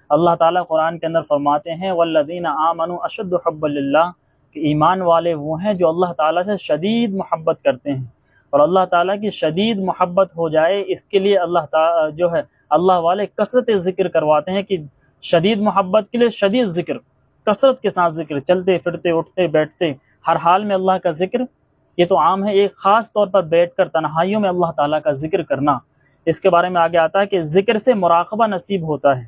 اللہ تعالیٰ قرآن کے اندر فرماتے ہیں والذین آمنوا اشد حبا للہ، کہ ایمان والے وہ ہیں جو اللہ تعالیٰ سے شدید محبت کرتے ہیں، اور اللہ تعالیٰ کی شدید محبت ہو جائے اس کے لیے اللہ تعالیٰ جو ہے اللہ والے کثرت ذکر کرواتے ہیں، کہ شدید محبت کے لیے شدید ذکر، کثرت کے ساتھ ذکر، چلتے پھرتے اٹھتے بیٹھتے ہر حال میں اللہ کا ذکر، یہ تو عام ہے، ایک خاص طور پر بیٹھ کر تنہائیوں میں اللہ تعالیٰ کا ذکر کرنا، اس کے بارے میں آگے آتا ہے کہ ذکر سے مراقبہ نصیب ہوتا ہے،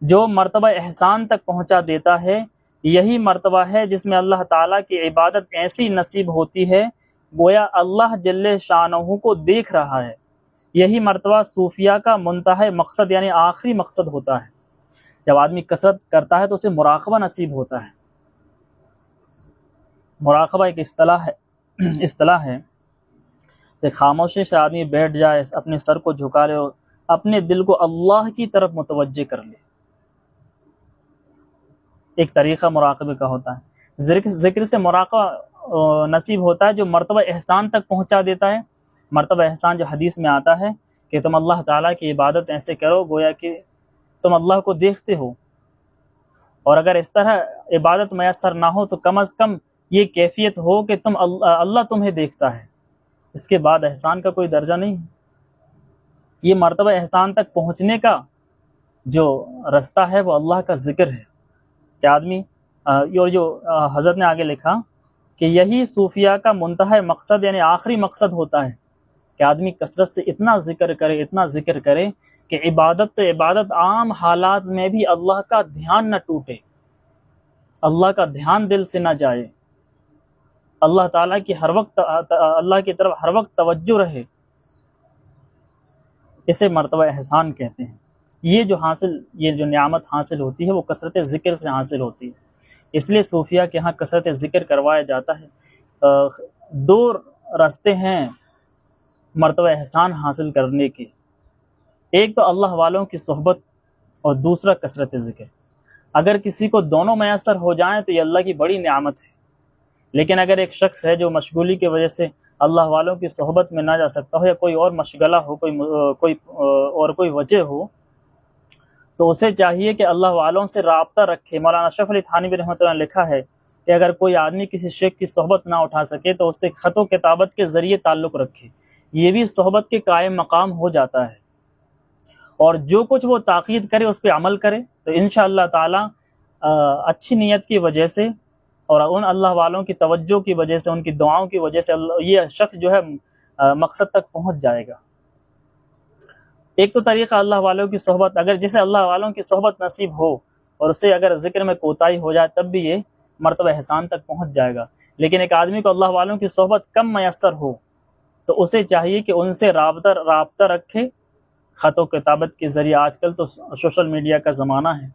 جو مرتبہ احسان تک پہنچا دیتا ہے یہی مرتبہ ہے جس میں اللہ تعالیٰ کی عبادت ایسی نصیب ہوتی ہے گویا اللہ جل شانہ کو دیکھ رہا ہے۔ یہی مرتبہ صوفیہ کا منتہی مقصد یعنی آخری مقصد ہوتا ہے۔ جب آدمی کثرت کرتا ہے تو اسے مراقبہ نصیب ہوتا ہے۔ مراقبہ ایک اصطلاح ہے کہ خاموشی سے آدمی بیٹھ جائے، اپنے سر کو جھکا لے اور اپنے دل کو اللہ کی طرف متوجہ کر لے، ایک طریقہ مراقبے کا ہوتا ہے۔ ذکر سے مراقبہ نصیب ہوتا ہے جو مرتبہ احسان تک پہنچا دیتا ہے۔ مرتبہ احسان جو حدیث میں آتا ہے کہ تم اللہ تعالیٰ کی عبادت ایسے کرو گویا کہ تم اللہ کو دیکھتے ہو، اور اگر اس طرح عبادت میسر نہ ہو تو کم از کم یہ کیفیت ہو کہ تم اللہ تمہیں دیکھتا ہے، اس کے بعد احسان کا کوئی درجہ نہیں ہے۔ یہ مرتبہ احسان تک پہنچنے کا جو رستہ ہے وہ اللہ کا ذکر ہے کہ آدمی اور جو حضرت نے آگے لکھا کہ یہی صوفیہ کا منتہی مقصد یعنی آخری مقصد ہوتا ہے کہ آدمی کثرت سے اتنا ذکر کرے کہ عبادت عام حالات میں بھی اللہ کا دھیان نہ ٹوٹے، اللہ کا دھیان دل سے نہ جائے، اللہ تعالیٰ کی اللہ کی طرف ہر وقت توجہ رہے، اسے مرتبہ احسان کہتے ہیں۔ یہ جو نعمت حاصل ہوتی ہے وہ کثرت ذکر سے حاصل ہوتی ہے، اس لیے صوفیہ کے ہاں کثرت ذکر کروایا جاتا ہے۔ دو راستے ہیں مرتبہ احسان حاصل کرنے کے، ایک تو اللہ والوں کی صحبت اور دوسرا کثرت ذکر۔ اگر کسی کو دونوں میسر ہو جائیں تو یہ اللہ کی بڑی نعمت ہے، لیکن اگر ایک شخص ہے جو مشغولی کی وجہ سے اللہ والوں کی صحبت میں نہ جا سکتا ہو یا کوئی اور مشغلہ ہو، کوئی وجہ ہو، تو اسے چاہیے کہ اللہ والوں سے رابطہ رکھے۔ مولانا اشرف علی تھانوی رحمۃ اللہ نے لکھا ہے کہ اگر کوئی آدمی کسی شیخ کی صحبت نہ اٹھا سکے تو اس سے خط و کتابت کے ذریعے تعلق رکھے، یہ بھی صحبت کے قائم مقام ہو جاتا ہے، اور جو کچھ وہ تاکید کرے اس پہ عمل کرے تو انشاءاللہ تعالی اچھی نیت کی وجہ سے اور ان اللہ والوں کی توجہ کی وجہ سے، ان کی دعاؤں کی وجہ سے یہ شخص جو ہے مقصد تک پہنچ جائے گا۔ ایک تو طریقہ اللہ والوں کی صحبت، اگر جسے اللہ والوں کی صحبت نصیب ہو اور اسے اگر ذکر میں کوتاہی ہو جائے تب بھی یہ مرتبہ احسان تک پہنچ جائے گا، لیکن ایک آدمی کو اللہ والوں کی صحبت کم میسر ہو تو اسے چاہیے کہ ان سے رابطہ رکھے خط و کتابت کے ذریعے۔ آج کل تو سوشل میڈیا کا زمانہ ہے،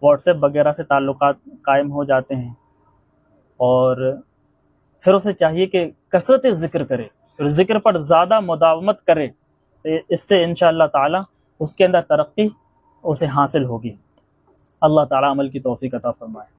واٹس ایپ وغیرہ سے تعلقات قائم ہو جاتے ہیں، اور پھر اسے چاہیے کہ کثرت ذکر کرے، پھر ذکر پر زیادہ مداومت کرے، تو اس سے انشاءاللہ تعالی اس کے اندر ترقی اسے حاصل ہوگی۔ اللہ تعالی عمل کی توفیق عطا فرمائے۔